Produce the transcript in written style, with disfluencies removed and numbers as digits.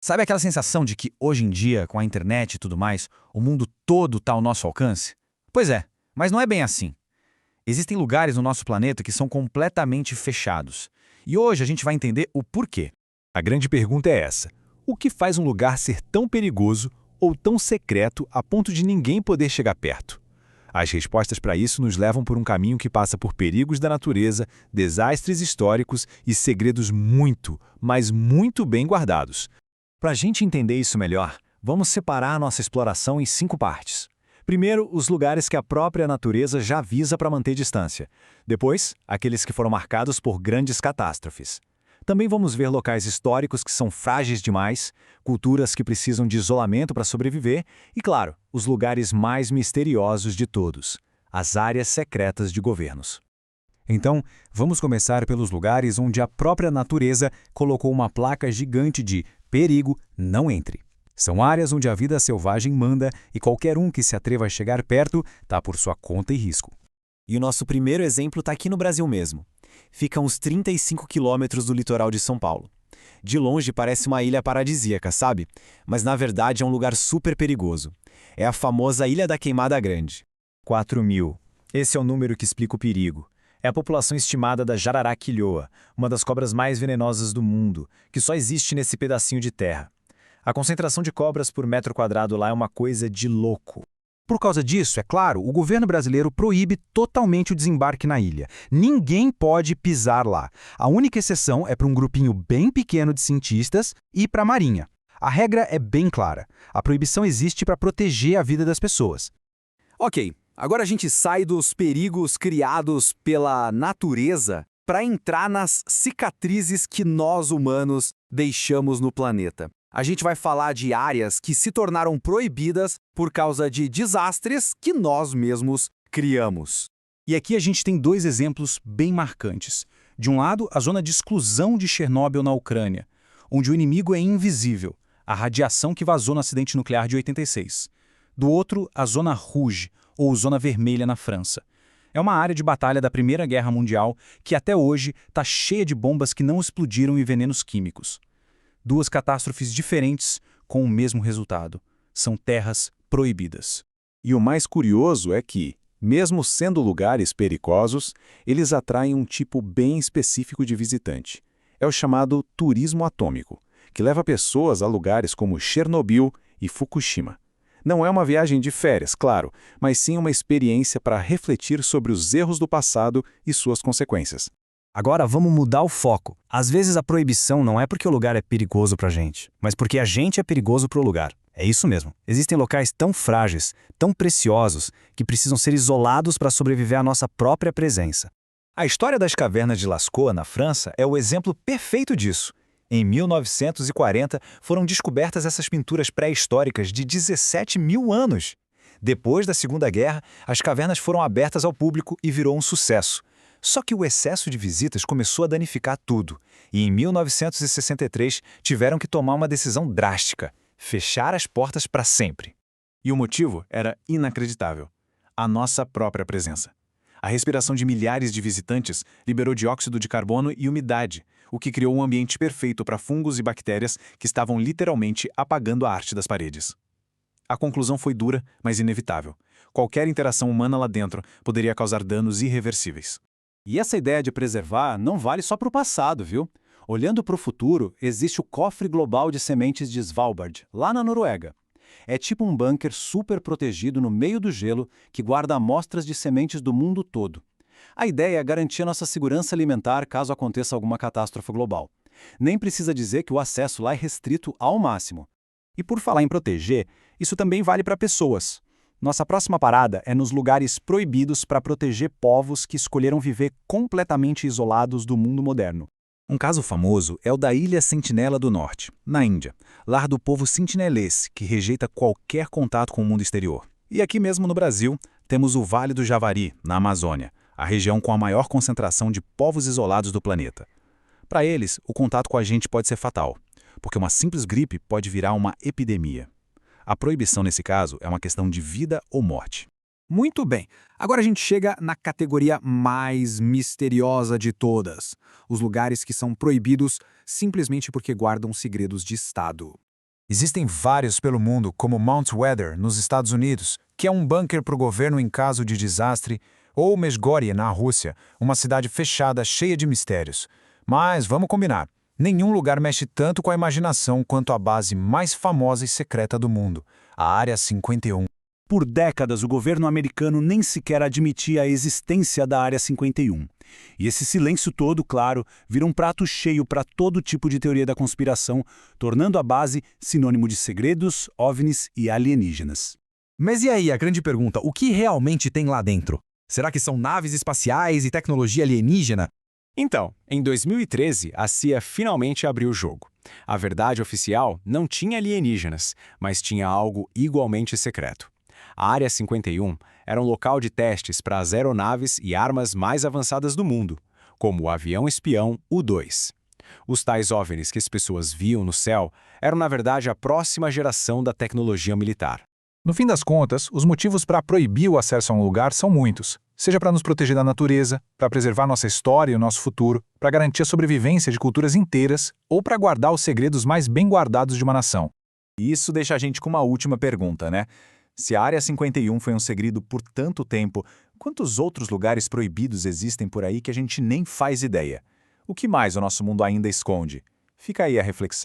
Sabe aquela sensação de que hoje em dia, com a internet e tudo mais, o mundo todo está ao nosso alcance? Pois é, mas não é bem assim. Existem lugares no nosso planeta que são completamente fechados. E hoje a gente vai entender o porquê. A grande pergunta é essa: o que faz um lugar ser tão perigoso ou tão secreto a ponto de ninguém poder chegar perto? As respostas para isso nos levam por um caminho que passa por perigos da natureza, desastres históricos e segredos muito, mas muito bem guardados. Para a gente entender isso melhor, vamos separar a nossa exploração em 5 partes. Primeiro, os lugares que a própria natureza já avisa para manter distância. Depois, aqueles que foram marcados por grandes catástrofes. Também vamos ver locais históricos que são frágeis demais, culturas que precisam de isolamento para sobreviver e, claro, os lugares mais misteriosos de todos, as áreas secretas de governos. Então, vamos começar pelos lugares onde a própria natureza colocou uma placa gigante de "Perigo, não entre". São áreas onde a vida selvagem manda e qualquer um que se atreva a chegar perto está por sua conta e risco. E o nosso primeiro exemplo está aqui no Brasil mesmo. Fica a uns 35 quilômetros do litoral de São Paulo. De longe parece uma ilha paradisíaca, sabe? Mas na verdade é um lugar super perigoso. É a famosa Ilha da Queimada Grande. 4.000. Esse é o número que explica o perigo. É a população estimada da jararaquilhoa, uma das cobras mais venenosas do mundo, que só existe nesse pedacinho de terra. A concentração de cobras por metro quadrado lá é uma coisa de louco. Por causa disso, é claro, o governo brasileiro proíbe totalmente o desembarque na ilha. Ninguém pode pisar lá. A única exceção é para um grupinho bem pequeno de cientistas e para a Marinha. A regra é bem clara. A proibição existe para proteger a vida das pessoas. Ok, agora a gente sai dos perigos criados pela natureza para entrar nas cicatrizes que nós humanos deixamos no planeta. A gente vai falar de áreas que se tornaram proibidas por causa de desastres que nós mesmos criamos. E aqui a gente tem 2 exemplos bem marcantes. De um lado, a zona de exclusão de Chernobyl na Ucrânia, onde o inimigo é invisível, a radiação que vazou no acidente nuclear de 86. Do outro, a Zona Rouge, ou Zona Vermelha na França. É uma área de batalha da Primeira Guerra Mundial que até hoje está cheia de bombas que não explodiram e venenos químicos. 2 catástrofes diferentes com o mesmo resultado. São terras proibidas. E o mais curioso é que, mesmo sendo lugares perigosos, eles atraem um tipo bem específico de visitante. É o chamado turismo atômico, que leva pessoas a lugares como Chernobyl e Fukushima. Não é uma viagem de férias, claro, mas sim uma experiência para refletir sobre os erros do passado e suas consequências. Agora vamos mudar o foco. Às vezes a proibição não é porque o lugar é perigoso pra gente, mas porque a gente é perigoso pro lugar. É isso mesmo. Existem locais tão frágeis, tão preciosos, que precisam ser isolados para sobreviver à nossa própria presença. A história das cavernas de Lascaux, na França, é o exemplo perfeito disso. Em 1940, foram descobertas essas pinturas pré-históricas de 17.000 anos. Depois da Segunda Guerra, as cavernas foram abertas ao público e virou um sucesso. Só que o excesso de visitas começou a danificar tudo, e em 1963 tiveram que tomar uma decisão drástica: fechar as portas para sempre. E o motivo era inacreditável: a nossa própria presença. A respiração de milhares de visitantes liberou dióxido de carbono e umidade, o que criou um ambiente perfeito para fungos e bactérias que estavam literalmente apagando a arte das paredes. A conclusão foi dura, mas inevitável. Qualquer interação humana lá dentro poderia causar danos irreversíveis. E essa ideia de preservar não vale só para o passado, viu? Olhando para o futuro, existe o Cofre Global de Sementes de Svalbard, lá na Noruega. É tipo um bunker super protegido no meio do gelo que guarda amostras de sementes do mundo todo. A ideia é garantir a nossa segurança alimentar caso aconteça alguma catástrofe global. Nem precisa dizer que o acesso lá é restrito ao máximo. E por falar em proteger, isso também vale para pessoas. Nossa próxima parada é nos lugares proibidos para proteger povos que escolheram viver completamente isolados do mundo moderno. Um caso famoso é o da Ilha Sentinela do Norte, na Índia, lar do povo sentinelês, que rejeita qualquer contato com o mundo exterior. E aqui mesmo no Brasil, temos o Vale do Javari, na Amazônia, a região com a maior concentração de povos isolados do planeta. Para eles, o contato com a gente pode ser fatal, porque uma simples gripe pode virar uma epidemia. A proibição, nesse caso, é uma questão de vida ou morte. Muito bem, agora a gente chega na categoria mais misteriosa de todas. Os lugares que são proibidos simplesmente porque guardam segredos de Estado. Existem vários pelo mundo, como Mount Weather, nos Estados Unidos, que é um bunker para o governo em caso de desastre, ou Mesgorje, na Rússia, uma cidade fechada cheia de mistérios. Mas vamos combinar, nenhum lugar mexe tanto com a imaginação quanto a base mais famosa e secreta do mundo, a Área 51. Por décadas, o governo americano nem sequer admitia a existência da Área 51. E esse silêncio todo, claro, vira um prato cheio para todo tipo de teoria da conspiração, tornando a base sinônimo de segredos, OVNIs e alienígenas. Mas e aí, a grande pergunta, o que realmente tem lá dentro? Será que são naves espaciais e tecnologia alienígena? Então, em 2013, a CIA finalmente abriu o jogo. A verdade oficial não tinha alienígenas, mas tinha algo igualmente secreto. A Área 51 era um local de testes para as aeronaves e armas mais avançadas do mundo, como o avião espião U-2. Os tais OVNIs que as pessoas viam no céu eram, na verdade, a próxima geração da tecnologia militar. No fim das contas, os motivos para proibir o acesso a um lugar são muitos. Seja para nos proteger da natureza, para preservar nossa história e o nosso futuro, para garantir a sobrevivência de culturas inteiras ou para guardar os segredos mais bem guardados de uma nação. E isso deixa a gente com uma última pergunta, né? Se a Área 51 foi um segredo por tanto tempo, quantos outros lugares proibidos existem por aí que a gente nem faz ideia? O que mais o nosso mundo ainda esconde? Fica aí a reflexão.